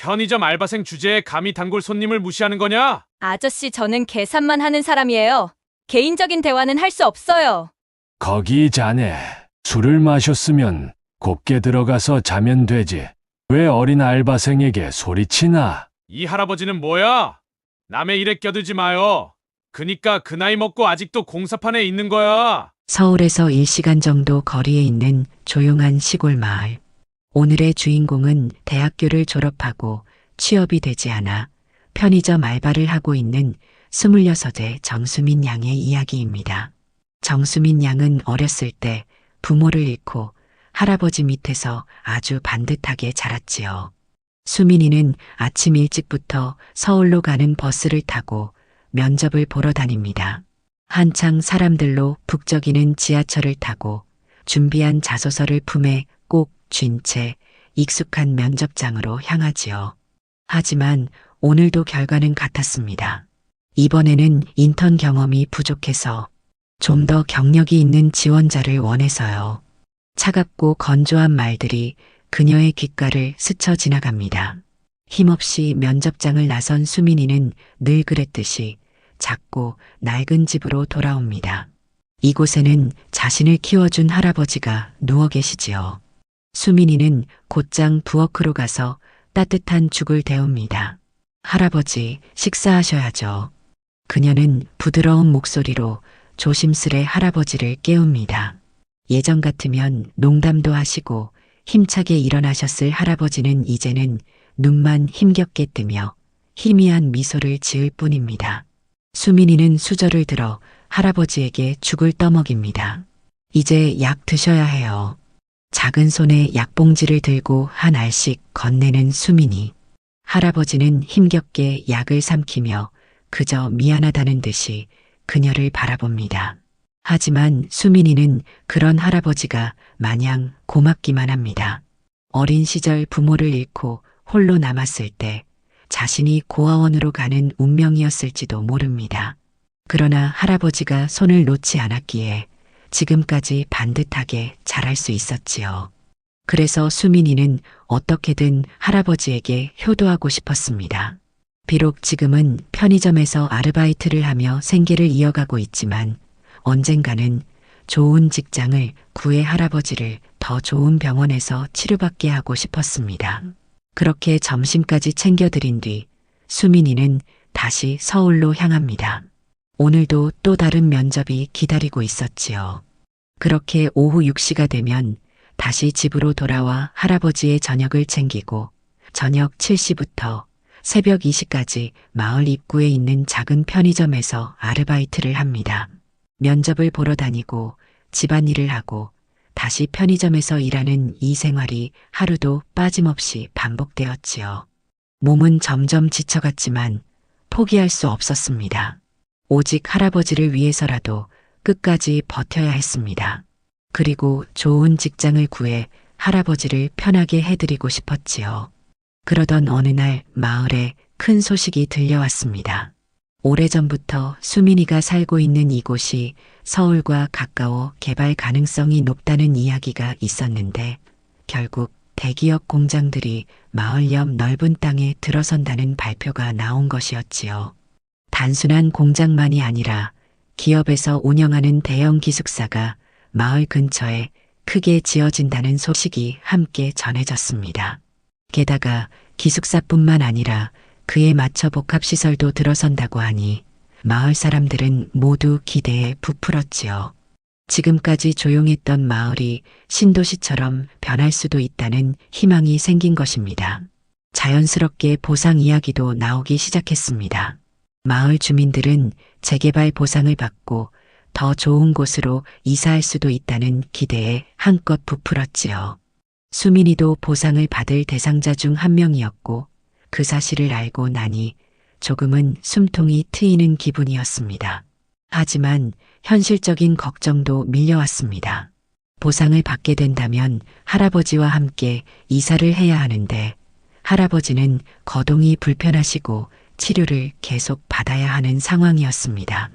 편의점 알바생 주제에 감히 단골 손님을 무시하는 거냐? 아저씨, 저는 계산만 하는 사람이에요. 개인적인 대화는 할 수 없어요. 거기 자네, 술을 마셨으면 곱게 들어가서 자면 되지. 왜 어린 알바생에게 소리치나? 이 할아버지는 뭐야? 남의 일에 껴들지 마요. 그니까 그 나이 먹고 아직도 공사판에 있는 거야. 서울에서 1시간 정도 거리에 있는 조용한 시골 마을. 오늘의 주인공은 대학교를 졸업하고 취업이 되지 않아 편의점 알바를 하고 있는 26의 정수민 양의 이야기입니다. 정수민 양은 어렸을 때 부모를 잃고 할아버지 밑에서 아주 반듯하게 자랐지요. 수민이는 아침 일찍부터 서울로 가는 버스를 타고 면접을 보러 다닙니다. 한창 사람들로 북적이는 지하철을 타고 준비한 자소서를 품에 꼭 쥔 채 익숙한 면접장으로 향하지요. 하지만 오늘도 결과는 같았습니다. 이번에는 인턴 경험이 부족해서 좀 더 경력이 있는 지원자를 원해서요. 차갑고 건조한 말들이 그녀의 귓가를 스쳐 지나갑니다. 힘없이 면접장을 나선 수민이는 늘 그랬듯이 작고 낡은 집으로 돌아옵니다. 이곳에는 자신을 키워준 할아버지가 누워 계시지요. 수민이는 곧장 부엌으로 가서 따뜻한 죽을 데웁니다. 할아버지, 식사하셔야죠. 그녀는 부드러운 목소리로 조심스레 할아버지를 깨웁니다. 예전 같으면 농담도 하시고 힘차게 일어나셨을 할아버지는 이제는 눈만 힘겹게 뜨며 희미한 미소를 지을 뿐입니다. 수민이는 수저를 들어 할아버지에게 죽을 떠먹입니다. 이제 약 드셔야 해요. 작은 손에 약봉지를 들고 한 알씩 건네는 수민이. 할아버지는 힘겹게 약을 삼키며 그저 미안하다는 듯이 그녀를 바라봅니다. 하지만 수민이는 그런 할아버지가 마냥 고맙기만 합니다. 어린 시절 부모를 잃고 홀로 남았을 때 자신이 고아원으로 가는 운명이었을지도 모릅니다. 그러나 할아버지가 손을 놓지 않았기에 지금까지 반듯하게 자랄 수 있었지요. 그래서 수민이는 어떻게든 할아버지에게 효도하고 싶었습니다. 비록 지금은 편의점에서 아르바이트를 하며 생계를 이어가고 있지만 언젠가는 좋은 직장을 구해 할아버지를 더 좋은 병원에서 치료받게 하고 싶었습니다. 그렇게 점심까지 챙겨드린 뒤 수민이는 다시 서울로 향합니다. 오늘도 또 다른 면접이 기다리고 있었지요. 그렇게 오후 6시가 되면 다시 집으로 돌아와 할아버지의 저녁을 챙기고 저녁 7시부터 새벽 2시까지 마을 입구에 있는 작은 편의점에서 아르바이트를 합니다. 면접을 보러 다니고 집안일을 하고 다시 편의점에서 일하는 이 생활이 하루도 빠짐없이 반복되었지요. 몸은 점점 지쳐갔지만 포기할 수 없었습니다. 오직 할아버지를 위해서라도 끝까지 버텨야 했습니다. 그리고 좋은 직장을 구해 할아버지를 편하게 해드리고 싶었지요. 그러던 어느 날 마을에 큰 소식이 들려왔습니다. 오래전부터 수민이가 살고 있는 이곳이 서울과 가까워 개발 가능성이 높다는 이야기가 있었는데 결국 대기업 공장들이 마을 옆 넓은 땅에 들어선다는 발표가 나온 것이었지요. 단순한 공장만이 아니라 기업에서 운영하는 대형 기숙사가 마을 근처에 크게 지어진다는 소식이 함께 전해졌습니다. 게다가 기숙사뿐만 아니라 그에 맞춰 복합시설도 들어선다고 하니 마을 사람들은 모두 기대에 부풀었지요. 지금까지 조용했던 마을이 신도시처럼 변할 수도 있다는 희망이 생긴 것입니다. 자연스럽게 보상 이야기도 나오기 시작했습니다. 마을 주민들은 재개발 보상을 받고 더 좋은 곳으로 이사할 수도 있다는 기대에 한껏 부풀었지요. 수민이도 보상을 받을 대상자 중 한 명이었고 그 사실을 알고 나니 조금은 숨통이 트이는 기분이었습니다. 하지만 현실적인 걱정도 밀려왔습니다. 보상을 받게 된다면 할아버지와 함께 이사를 해야 하는데 할아버지는 거동이 불편하시고 치료를 계속 받아야 하는 상황이었습니다.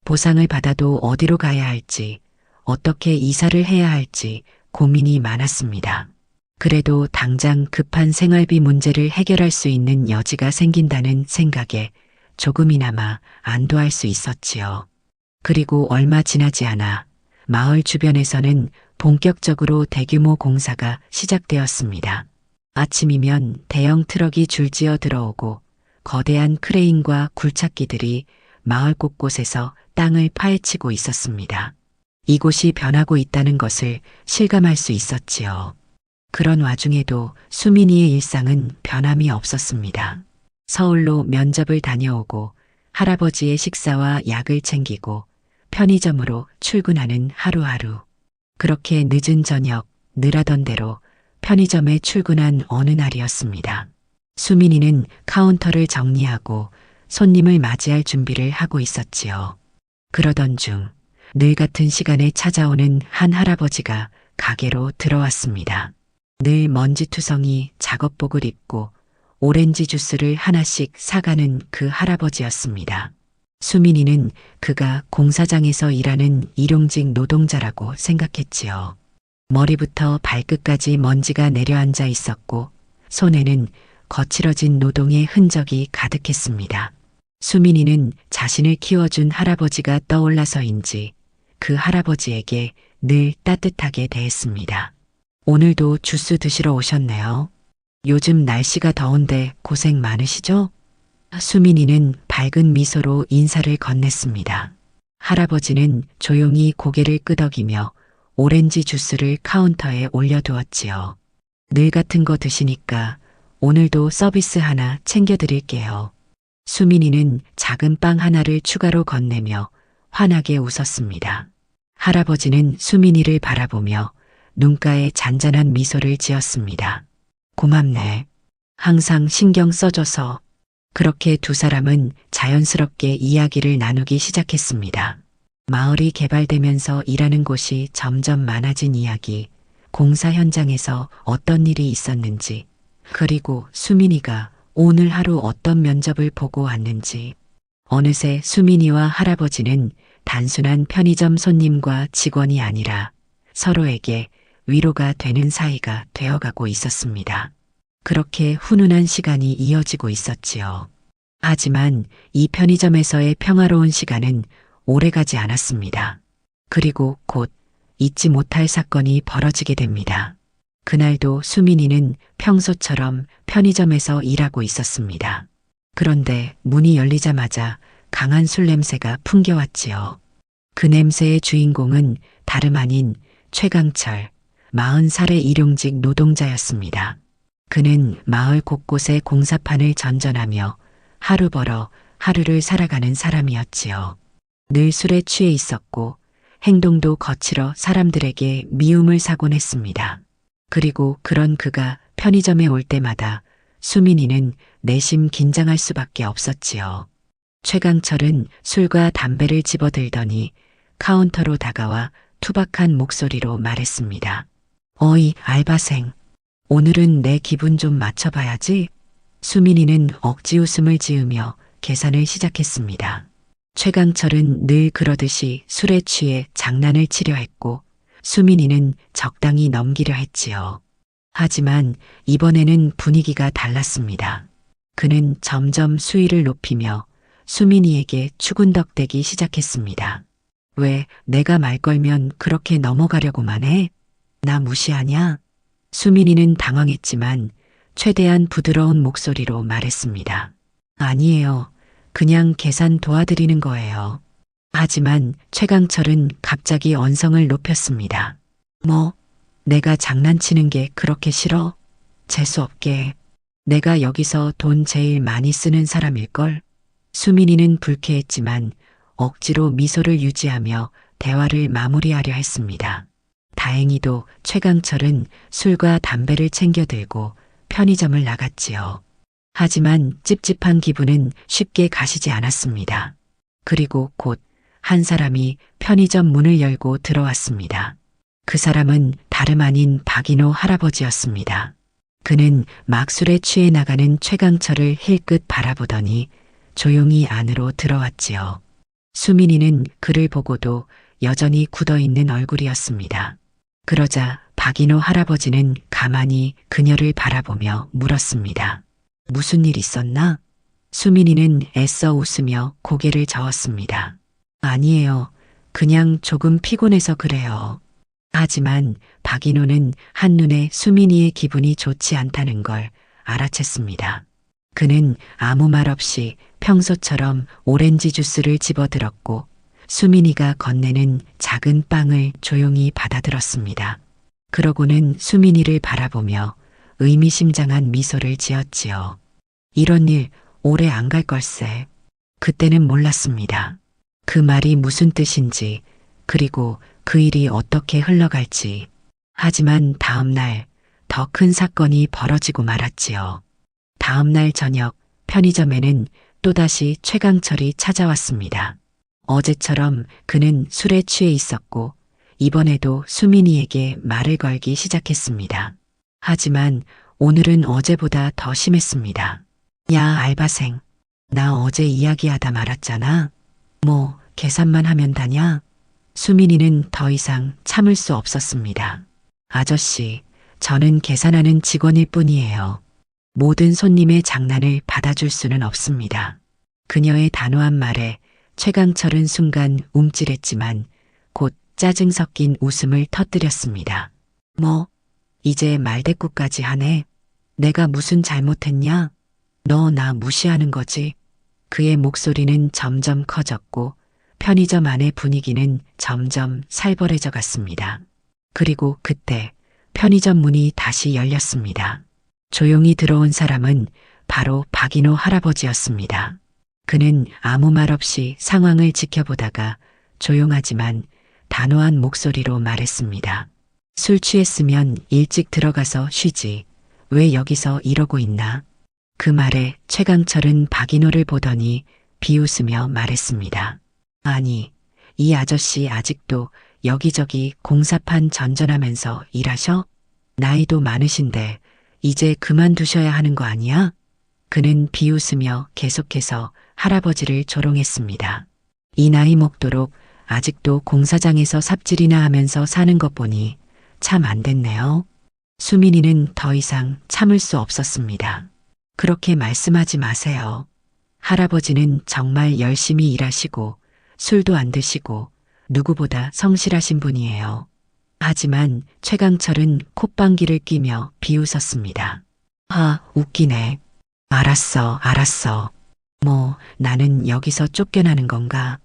보상을 받아도 어디로 가야 할지, 어떻게 이사를 해야 할지 고민이 많았습니다. 그래도 당장 급한 생활비 문제를 해결할 수 있는 여지가 생긴다는 생각에 조금이나마 안도할 수 있었지요. 그리고 얼마 지나지 않아 마을 주변에서는 본격적으로 대규모 공사가 시작되었습니다. 아침이면 대형 트럭이 줄지어 들어오고 거대한 크레인과 굴착기들이 마을 곳곳에서 땅을 파헤치고 있었습니다. 이곳이 변하고 있다는 것을 실감할 수 있었지요. 그런 와중에도 수민이의 일상은 변함이 없었습니다. 서울로 면접을 다녀오고 할아버지의 식사와 약을 챙기고 편의점으로 출근하는 하루하루. 그렇게 늦은 저녁 늘 하던 대로 편의점에 출근한 어느 날이었습니다. 수민이는 카운터를 정리하고 손님을 맞이할 준비를 하고 있었지요. 그러던 중 늘 같은 시간에 찾아오는 한 할아버지가 가게로 들어왔습니다. 늘 먼지투성이 작업복을 입고 오렌지 주스를 하나씩 사가는 그 할아버지였습니다. 수민이는 그가 공사장에서 일하는 일용직 노동자라고 생각했지요. 머리부터 발끝까지 먼지가 내려앉아 있었고 손에는 거칠어진 노동의 흔적이 가득했습니다. 수민이는 자신을 키워준 할아버지가 떠올라서인지 그 할아버지에게 늘 따뜻하게 대했습니다. 오늘도 주스 드시러 오셨네요. 요즘 날씨가 더운데 고생 많으시죠? 수민이는 밝은 미소로 인사를 건넸습니다. 할아버지는 조용히 고개를 끄덕이며 오렌지 주스를 카운터에 올려두었지요. 늘 같은 거 드시니까 오늘도 서비스 하나 챙겨드릴게요. 수민이는 작은 빵 하나를 추가로 건네며 환하게 웃었습니다. 할아버지는 수민이를 바라보며 눈가에 잔잔한 미소를 지었습니다. 고맙네. 항상 신경 써줘서. 그렇게 두 사람은 자연스럽게 이야기를 나누기 시작했습니다. 마을이 개발되면서 일하는 곳이 점점 많아진 이야기, 공사 현장에서 어떤 일이 있었는지, 그리고 수민이가 오늘 하루 어떤 면접을 보고 왔는지. 어느새 수민이와 할아버지는 단순한 편의점 손님과 직원이 아니라 서로에게 위로가 되는 사이가 되어가고 있었습니다. 그렇게 훈훈한 시간이 이어지고 있었지요. 하지만 이 편의점에서의 평화로운 시간은 오래가지 않았습니다. 그리고 곧 잊지 못할 사건이 벌어지게 됩니다. 그날도 수민이는 평소처럼 편의점에서 일하고 있었습니다. 그런데 문이 열리자마자 강한 술 냄새가 풍겨왔지요. 그 냄새의 주인공은 다름 아닌 최강철, 40살의 일용직 노동자였습니다. 그는 마을 곳곳에 공사판을 전전하며 하루 벌어 하루를 살아가는 사람이었지요. 늘 술에 취해 있었고 행동도 거칠어 사람들에게 미움을 사곤 했습니다. 그리고 그런 그가 편의점에 올 때마다 수민이는 내심 긴장할 수밖에 없었지요. 최강철은 술과 담배를 집어들더니 카운터로 다가와 투박한 목소리로 말했습니다. 어이, 알바생. 오늘은 내 기분 좀 맞춰봐야지. 수민이는 억지 웃음을 지으며 계산을 시작했습니다. 최강철은 늘 그러듯이 술에 취해 장난을 치려 했고 수민이는 적당히 넘기려 했지요. 하지만 이번에는 분위기가 달랐습니다. 그는 점점 수위를 높이며 수민이에게 추근덕대기 시작했습니다. 왜 내가 말 걸면 그렇게 넘어가려고만 해? 나 무시하냐? 수민이는 당황했지만 최대한 부드러운 목소리로 말했습니다. 아니에요. 그냥 계산 도와드리는 거예요. 하지만 최강철은 갑자기 언성을 높였습니다. 뭐? 내가 장난치는 게 그렇게 싫어? 재수없게. 내가 여기서 돈 제일 많이 쓰는 사람일걸? 수민이는 불쾌했지만 억지로 미소를 유지하며 대화를 마무리하려 했습니다. 다행히도 최강철은 술과 담배를 챙겨 들고 편의점을 나갔지요. 하지만 찝찝한 기분은 쉽게 가시지 않았습니다. 그리고 곧 한 사람이 편의점 문을 열고 들어왔습니다. 그 사람은 다름 아닌 박인호 할아버지였습니다. 그는 막 술에 취해 나가는 최강철을 힐끗 바라보더니 조용히 안으로 들어왔지요. 수민이는 그를 보고도 여전히 굳어있는 얼굴이었습니다. 그러자 박인호 할아버지는 가만히 그녀를 바라보며 물었습니다. 무슨 일 있었나? 수민이는 애써 웃으며 고개를 저었습니다. 아니에요. 그냥 조금 피곤해서 그래요. 하지만 박인호는 한눈에 수민이의 기분이 좋지 않다는 걸 알아챘습니다. 그는 아무 말 없이 평소처럼 오렌지 주스를 집어들었고 수민이가 건네는 작은 빵을 조용히 받아들었습니다. 그러고는 수민이를 바라보며 의미심장한 미소를 지었지요. 이런 일 오래 안 갈 걸세. 그때는 몰랐습니다. 그 말이 무슨 뜻인지, 그리고 그 일이 어떻게 흘러갈지. 하지만 다음 날 더 큰 사건이 벌어지고 말았지요. 다음 날 저녁 편의점에는 또다시 최강철이 찾아왔습니다. 어제처럼 그는 술에 취해 있었고 이번에도 수민이에게 말을 걸기 시작했습니다. 하지만 오늘은 어제보다 더 심했습니다. 야, 알바생. 나 어제 이야기하다 말았잖아. 뭐 계산만 하면 다냐? 수민이는 더 이상 참을 수 없었습니다. 아저씨, 저는 계산하는 직원일 뿐이에요. 모든 손님의 장난을 받아줄 수는 없습니다. 그녀의 단호한 말에 최강철은 순간 움찔했지만 곧 짜증 섞인 웃음을 터뜨렸습니다. 뭐, 이제 말대꾸까지 하네. 내가 무슨 잘못했냐? 너 나 무시하는 거지? 그의 목소리는 점점 커졌고 편의점 안의 분위기는 점점 살벌해져 갔습니다. 그리고 그때 편의점 문이 다시 열렸습니다. 조용히 들어온 사람은 바로 박인호 할아버지였습니다. 그는 아무 말 없이 상황을 지켜보다가 조용하지만 단호한 목소리로 말했습니다. 술 취했으면 일찍 들어가서 쉬지. 왜 여기서 이러고 있나? 그 말에 최강철은 박인호를 보더니 비웃으며 말했습니다. 아니, 이 아저씨 아직도 여기저기 공사판 전전하면서 일하셔? 나이도 많으신데 이제 그만두셔야 하는 거 아니야? 그는 비웃으며 계속해서 할아버지를 조롱했습니다. 이 나이 먹도록 아직도 공사장에서 삽질이나 하면서 사는 것 보니 참 안 됐네요. 수민이는 더 이상 참을 수 없었습니다. 그렇게 말씀하지 마세요. 할아버지는 정말 열심히 일하시고 술도 안 드시고 누구보다 성실하신 분이에요. 하지만 최강철은 콧방귀를 끼며 비웃었습니다. 아, 웃기네. 알았어. 뭐, 나는 여기서 쫓겨나는 건가?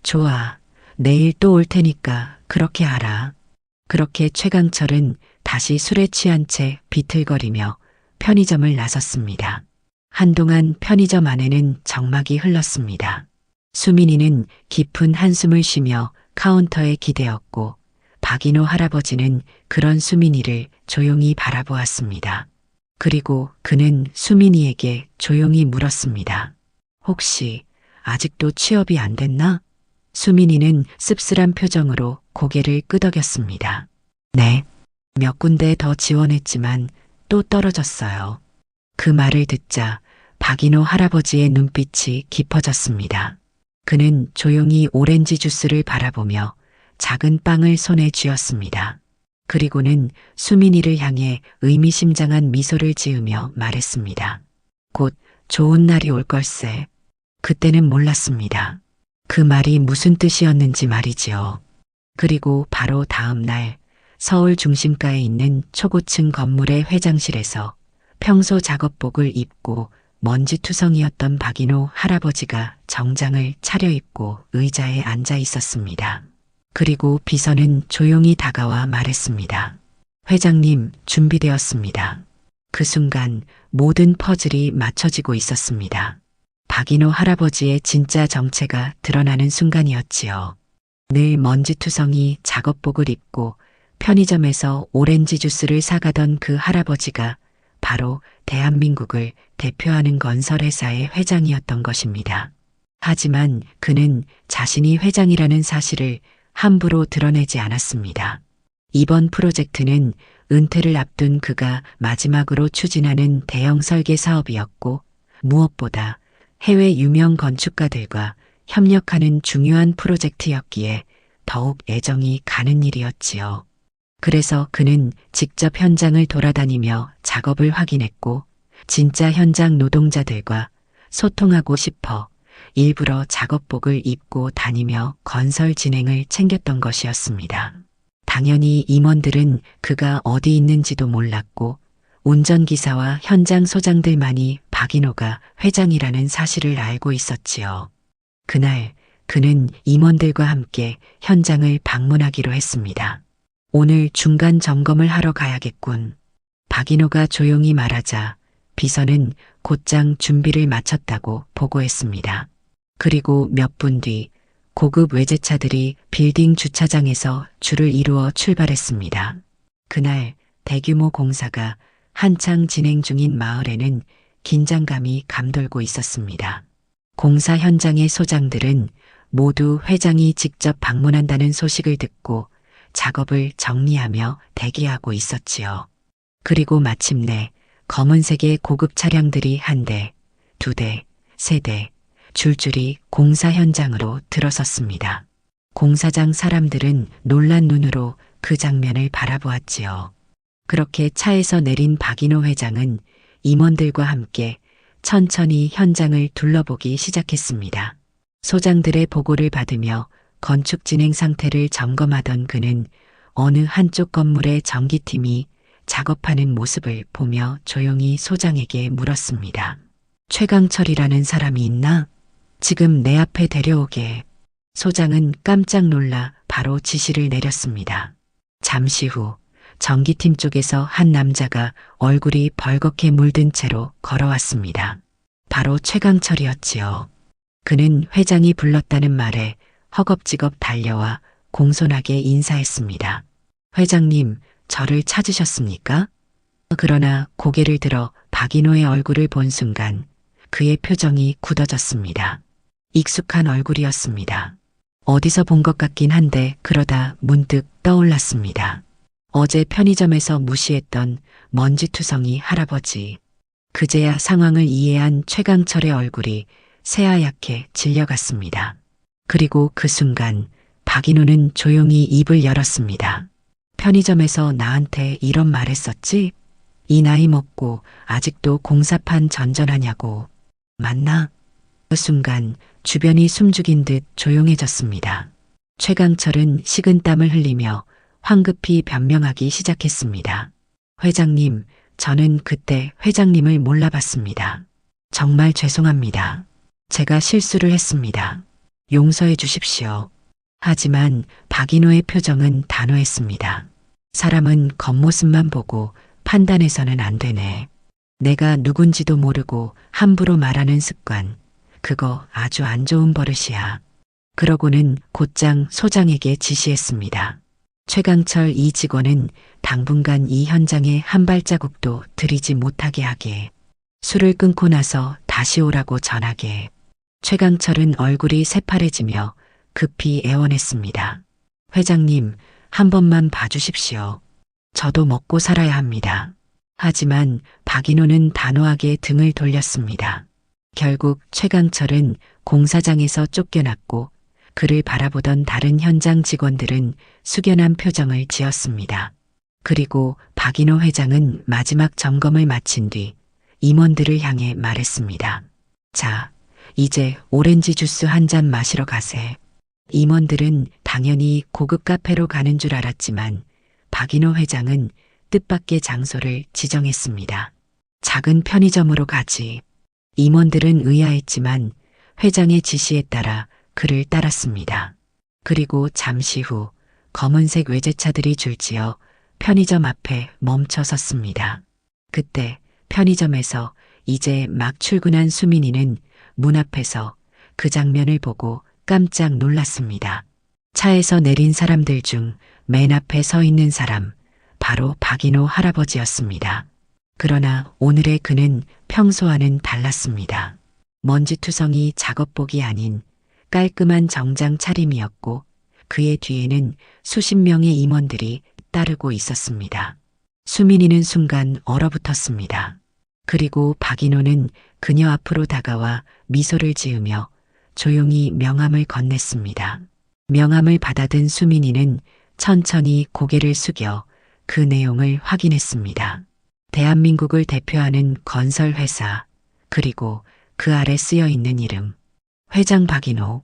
좋아. 내일 또 올 테니까 그렇게 알아. 그렇게 최강철은 다시 술에 취한 채 비틀거리며 편의점을 나섰습니다. 한동안 편의점 안에는 정막이 흘렀습니다. 수민이는 깊은 한숨을 쉬며 카운터에 기대었고 박인호 할아버지는 그런 수민이를 조용히 바라보았습니다. 그리고 그는 수민이에게 조용히 물었습니다. 혹시 아직도 취업이 안 됐나? 수민이는 씁쓸한 표정으로 고개를 끄덕였습니다. 네. 몇 군데 더 지원했지만 또 떨어졌어요. 그 말을 듣자 박인호 할아버지의 눈빛이 깊어졌습니다. 그는 조용히 오렌지 주스를 바라보며 작은 빵을 손에 쥐었습니다. 그리고는 수민이를 향해 의미심장한 미소를 지으며 말했습니다. 곧 좋은 날이 올 걸세. 그때는 몰랐습니다. 그 말이 무슨 뜻이었는지 말이지요. 그리고 바로 다음 날 서울 중심가에 있는 초고층 건물의 회장실에서 평소 작업복을 입고 먼지투성이었던 박인호 할아버지가 정장을 차려입고 의자에 앉아 있었습니다. 그리고 비서는 조용히 다가와 말했습니다. 회장님, 준비되었습니다. 그 순간 모든 퍼즐이 맞춰지고 있었습니다. 박인호 할아버지의 진짜 정체가 드러나는 순간이었지요. 늘 먼지투성이 작업복을 입고 편의점에서 오렌지 주스를 사가던 그 할아버지가 바로 대한민국을 대표하는 건설회사의 회장이었던 것입니다. 하지만 그는 자신이 회장이라는 사실을 함부로 드러내지 않았습니다. 이번 프로젝트는 은퇴를 앞둔 그가 마지막으로 추진하는 대형 설계 사업이었고 무엇보다 해외 유명 건축가들과 협력하는 중요한 프로젝트였기에 더욱 애정이 가는 일이었지요. 그래서 그는 직접 현장을 돌아다니며 작업을 확인했고 진짜 현장 노동자들과 소통하고 싶어 일부러 작업복을 입고 다니며 건설 진행을 챙겼던 것이었습니다. 당연히 임원들은 그가 어디 있는지도 몰랐고 운전기사와 현장 소장들만이 박인호가 회장이라는 사실을 알고 있었지요. 그날 그는 임원들과 함께 현장을 방문하기로 했습니다. 오늘 중간 점검을 하러 가야겠군. 박인호가 조용히 말하자 비서는 곧장 준비를 마쳤다고 보고했습니다. 그리고 몇 분 뒤 고급 외제차들이 빌딩 주차장에서 줄을 이루어 출발했습니다. 그날 대규모 공사가 한창 진행 중인 마을에는 긴장감이 감돌고 있었습니다. 공사 현장의 소장들은 모두 회장이 직접 방문한다는 소식을 듣고 작업을 정리하며 대기하고 있었지요. 그리고 마침내 검은색의 고급 차량들이 한 대, 두 대, 세 대, 줄줄이 공사 현장으로 들어섰습니다. 공사장 사람들은 놀란 눈으로 그 장면을 바라보았지요. 그렇게 차에서 내린 박인호 회장은 임원들과 함께 천천히 현장을 둘러보기 시작했습니다. 소장들의 보고를 받으며 건축 진행 상태를 점검하던 그는 어느 한쪽 건물의 전기팀이 작업하는 모습을 보며 조용히 소장에게 물었습니다. 최강철이라는 사람이 있나? 지금 내 앞에 데려오게. 소장은 깜짝 놀라 바로 지시를 내렸습니다. 잠시 후 전기팀 쪽에서 한 남자가 얼굴이 벌겋게 물든 채로 걸어왔습니다. 바로 최강철이었지요. 그는 회장이 불렀다는 말에 허겁지겁 달려와 공손하게 인사했습니다. 회장님, 저를 찾으셨습니까? 그러나 고개를 들어 박인호의 얼굴을 본 순간 그의 표정이 굳어졌습니다. 익숙한 얼굴이었습니다. 어디서 본 것 같긴 한데 그러다 문득 떠올랐습니다. 어제 편의점에서 무시했던 먼지투성이 할아버지. 그제야 상황을 이해한 최강철의 얼굴이 새하얗게 질려갔습니다. 그리고 그 순간 박인호는 조용히 입을 열었습니다. 편의점에서 나한테 이런 말 했었지? 이 나이 먹고 아직도 공사판 전전하냐고. 맞나? 그 순간 주변이 숨죽인 듯 조용해졌습니다. 최강철은 식은땀을 흘리며 황급히 변명하기 시작했습니다. 회장님, 저는 그때 회장님을 몰라봤습니다. 정말 죄송합니다. 제가 실수를 했습니다. 용서해 주십시오. 하지만 박인호의 표정은 단호했습니다. 사람은 겉모습만 보고 판단해서는 안 되네. 내가 누군지도 모르고 함부로 말하는 습관, 그거 아주 안 좋은 버릇이야. 그러고는 곧장 소장에게 지시했습니다. 최강철 이 직원은 당분간 이 현장에 한 발자국도 들이지 못하게 하게. 술을 끊고 나서 다시 오라고 전하게. 최강철은 얼굴이 새파래지며 급히 애원했습니다. 회장님, 한 번만 봐주십시오. 저도 먹고 살아야 합니다. 하지만 박인호는 단호하게 등을 돌렸습니다. 결국 최강철은 공사장에서 쫓겨났고 그를 바라보던 다른 현장 직원들은 숙연한 표정을 지었습니다. 그리고 박인호 회장은 마지막 점검을 마친 뒤 임원들을 향해 말했습니다. 자, 이제 오렌지 주스 한 잔 마시러 가세. 임원들은 당연히 고급 카페로 가는 줄 알았지만 박인호 회장은 뜻밖의 장소를 지정했습니다. 작은 편의점으로 가지. 임원들은 의아했지만 회장의 지시에 따라 그를 따랐습니다. 그리고 잠시 후 검은색 외제차들이 줄지어 편의점 앞에 멈춰 섰습니다. 그때 편의점에서 이제 막 출근한 수민이는 문 앞에서 그 장면을 보고 깜짝 놀랐습니다. 차에서 내린 사람들 중 맨 앞에 서 있는 사람, 바로 박인호 할아버지였습니다. 그러나 오늘의 그는 평소와는 달랐습니다. 먼지투성이 작업복이 아닌 깔끔한 정장 차림이었고 그의 뒤에는 수십 명의 임원들이 따르고 있었습니다. 수민이는 순간 얼어붙었습니다. 그리고 박인호는 그녀 앞으로 다가와 미소를 지으며 조용히 명함을 건넸습니다. 명함을 받아든 수민이는 천천히 고개를 숙여 그 내용을 확인했습니다. 대한민국을 대표하는 건설회사, 그리고 그 아래 쓰여 있는 이름. 회장 박인호.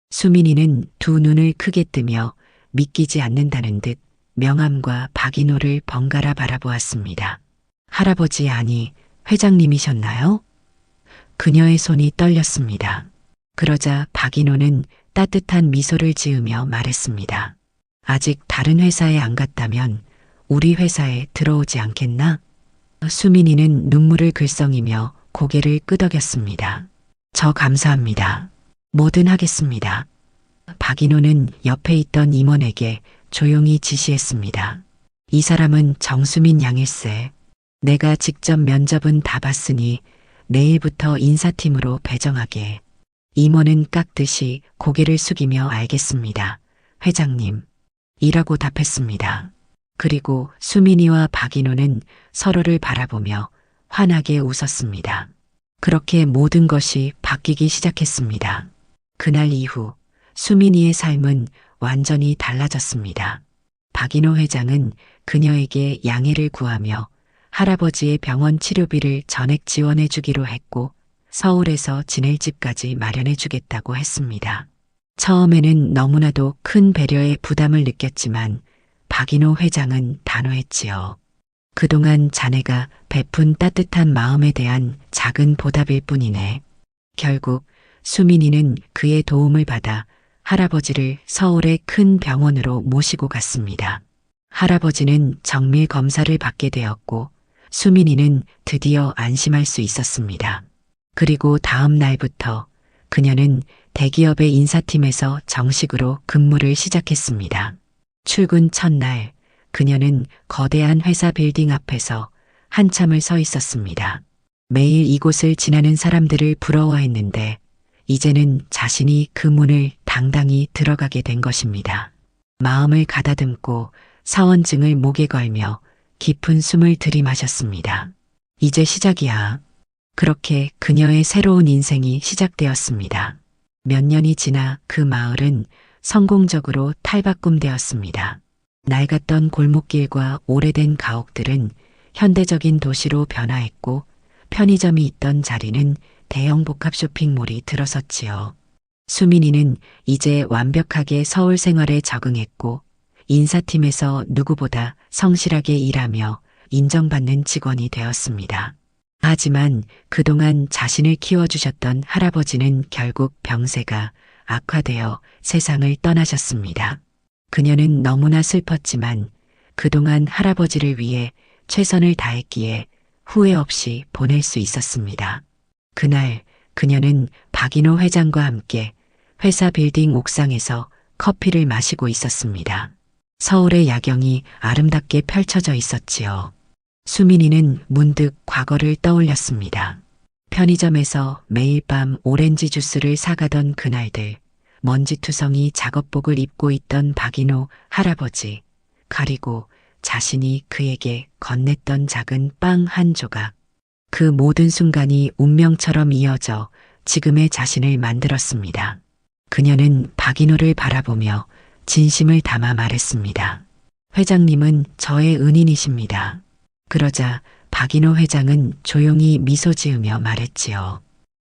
수민이는 두 눈을 크게 뜨며 믿기지 않는다는 듯 명함과 박인호를 번갈아 바라보았습니다. 할아버지, 아니, 회장님이셨나요? 그녀의 손이 떨렸습니다. 그러자 박인호는 따뜻한 미소를 지으며 말했습니다. 아직 다른 회사에 안 갔다면 우리 회사에 들어오지 않겠나? 수민이는 눈물을 글썽이며 고개를 끄덕였습니다. 저 감사합니다. 뭐든 하겠습니다. 박인호는 옆에 있던 임원에게 조용히 지시했습니다. 이 사람은 정수민 양일세. 내가 직접 면접은 다 봤으니 내일부터 인사팀으로 배정하게. 임원은 깍듯이 고개를 숙이며 알겠습니다. 회장님. 이라고 답했습니다. 그리고 수민이와 박인호는 서로를 바라보며 환하게 웃었습니다. 그렇게 모든 것이 바뀌기 시작했습니다. 그날 이후 수민이의 삶은 완전히 달라졌습니다. 박인호 회장은 그녀에게 양해를 구하며 할아버지의 병원 치료비를 전액 지원해 주기로 했고 서울에서 지낼 집까지 마련해 주겠다고 했습니다. 처음에는 너무나도 큰 배려에 부담을 느꼈지만 박인호 회장은 단호했지요. 그동안 자네가 베푼 따뜻한 마음에 대한 작은 보답일 뿐이네. 결국 수민이는 그의 도움을 받아 할아버지를 서울의 큰 병원으로 모시고 갔습니다. 할아버지는 정밀 검사를 받게 되었고 수민이는 드디어 안심할 수 있었습니다. 그리고 다음 날부터 그녀는 대기업의 인사팀에서 정식으로 근무를 시작했습니다. 출근 첫날 그녀는 거대한 회사 빌딩 앞에서 한참을 서 있었습니다. 매일 이곳을 지나는 사람들을 부러워했는데 이제는 자신이 그 문을 당당히 들어가게 된 것입니다. 마음을 가다듬고 사원증을 목에 걸며 깊은 숨을 들이마셨습니다. 이제 시작이야. 그렇게 그녀의 새로운 인생이 시작되었습니다. 몇 년이 지나 그 마을은 성공적으로 탈바꿈되었습니다. 낡았던 골목길과 오래된 가옥들은 현대적인 도시로 변화했고 편의점이 있던 자리는 대형 복합 쇼핑몰이 들어섰지요. 수민이는 이제 완벽하게 서울 생활에 적응했고 인사팀에서 누구보다 성실하게 일하며 인정받는 직원이 되었습니다. 하지만 그동안 자신을 키워주셨던 할아버지는 결국 병세가 악화되어 세상을 떠나셨습니다. 그녀는 너무나 슬펐지만 그동안 할아버지를 위해 최선을 다했기에 후회 없이 보낼 수 있었습니다. 그날 그녀는 박인호 회장과 함께 회사 빌딩 옥상에서 커피를 마시고 있었습니다. 서울의 야경이 아름답게 펼쳐져 있었지요. 수민이는 문득 과거를 떠올렸습니다. 편의점에서 매일 밤 오렌지 주스를 사가던 그날들, 먼지투성이 작업복을 입고 있던 박인호 할아버지, 그리고 자신이 그에게 건넸던 작은 빵 한 조각. 그 모든 순간이 운명처럼 이어져 지금의 자신을 만들었습니다. 그녀는 박인호를 바라보며 진심을 담아 말했습니다. 회장님은 저의 은인이십니다. 그러자 박인호 회장은 조용히 미소 지으며 말했지요.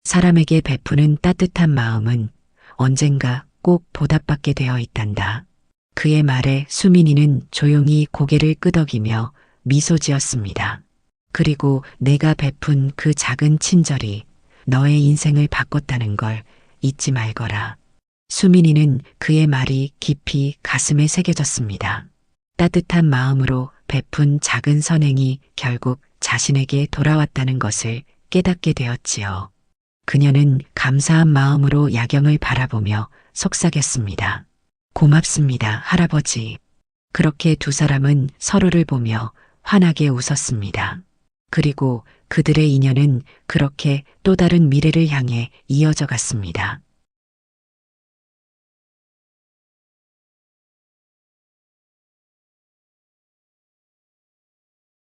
사람에게 베푸는 따뜻한 마음은 언젠가 꼭 보답받게 되어 있단다. 그의 말에 수민이는 조용히 고개를 끄덕이며 미소 지었습니다. 그리고 내가 베푼 그 작은 친절이 너의 인생을 바꿨다는 걸 잊지 말거라. 수민이는 그의 말이 깊이 가슴에 새겨졌습니다. 따뜻한 마음으로 베푼 작은 선행이 결국 자신에게 돌아왔다는 것을 깨닫게 되었지요. 그녀는 감사한 마음으로 야경을 바라보며 속삭였습니다. 고맙습니다, 할아버지. 그렇게 두 사람은 서로를 보며 환하게 웃었습니다. 그리고 그들의 인연은 그렇게 또 다른 미래를 향해 이어져 갔습니다.